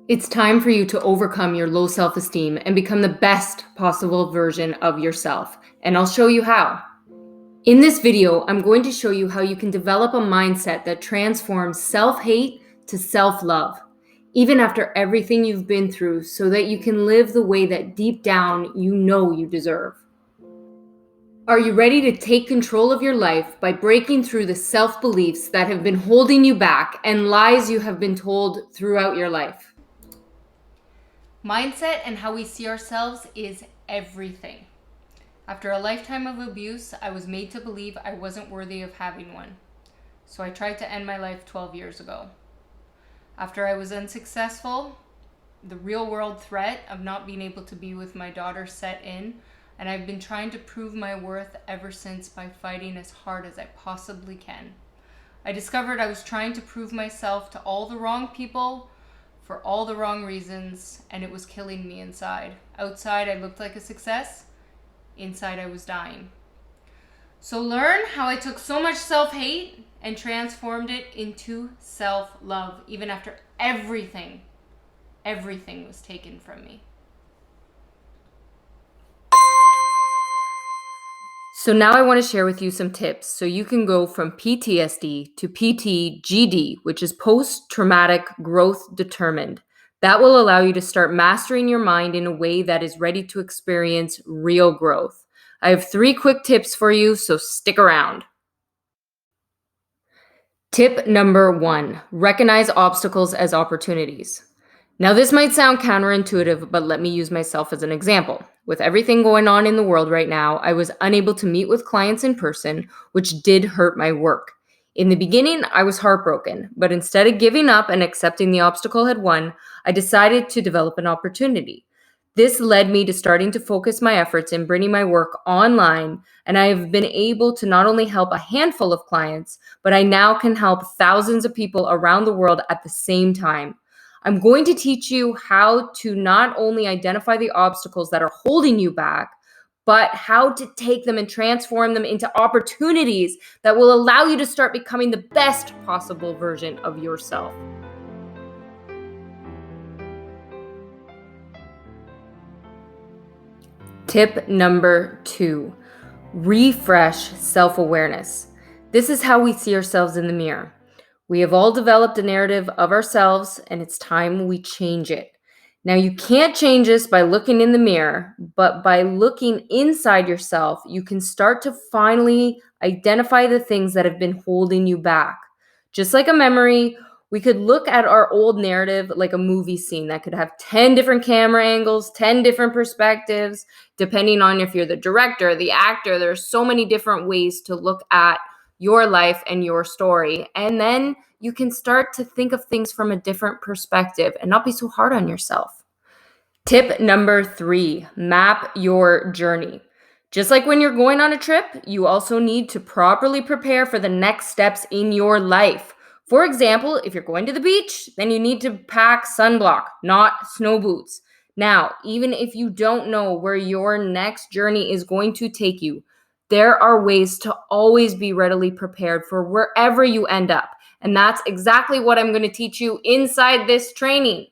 It's time for you to overcome your low self-esteem and become the best possible version of yourself. And I'll show you how. In this video, I'm going to show you how you can develop a mindset that transforms self-hate to self-love, even after everything you've been through, so that you can live the way that deep down you know you deserve. Are you ready to take control of your life by breaking through the self-beliefs that have been holding you back and lies you have been told throughout your life? Mindset and how we see ourselves is everything. After a lifetime of abuse, I was made to believe I wasn't worthy of having one. So I tried to end my life 12 years ago. After I was unsuccessful, the real world threat of not being able to be with my daughter set in, and I've been trying to prove my worth ever since by fighting as hard as I possibly can. I discovered I was trying to prove myself to all the wrong people for all the wrong reasons, and it was killing me inside. Outside, I looked like a success. Inside, I was dying. So learn how I took so much self-hate and transformed it into self-love, even after everything was taken from me. So now I want to share with you some tips so you can go from PTSD to PTGD, which is post-traumatic growth determined. That will allow you to start mastering your mind in a way that is ready to experience real growth. I have 3 quick tips for you, so stick around. Tip number 1, recognize obstacles as opportunities. Now, this might sound counterintuitive, but let me use myself as an example. With everything going on in the world right now, I was unable to meet with clients in person, which did hurt my work. In the beginning, I was heartbroken, but instead of giving up and accepting the obstacle had won, I decided to develop an opportunity. This led me to starting to focus my efforts in bringing my work online, and I have been able to not only help a handful of clients, but I now can help thousands of people around the world at the same time. I'm going to teach you how to not only identify the obstacles that are holding you back, but how to take them and transform them into opportunities that will allow you to start becoming the best possible version of yourself. Tip number 2, refresh self-awareness. This is how we see ourselves in the mirror. We have all developed a narrative of ourselves, and it's time we change it. Now, you can't change this by looking in the mirror, but by looking inside yourself, you can start to finally identify the things that have been holding you back. Just like a memory, we could look at our old narrative like a movie scene that could have 10 different camera angles, 10 different perspectives, depending on if you're the director, the actor. There's so many different ways to look at your life and your story. And then you can start to think of things from a different perspective and not be so hard on yourself. Tip number 3, map your journey. Just like when you're going on a trip, you also need to properly prepare for the next steps in your life. For example, if you're going to the beach, then you need to pack sunblock, not snow boots. Now, even if you don't know where your next journey is going to take you, there are ways to always be readily prepared for wherever you end up. And that's exactly what I'm going to teach you inside this training.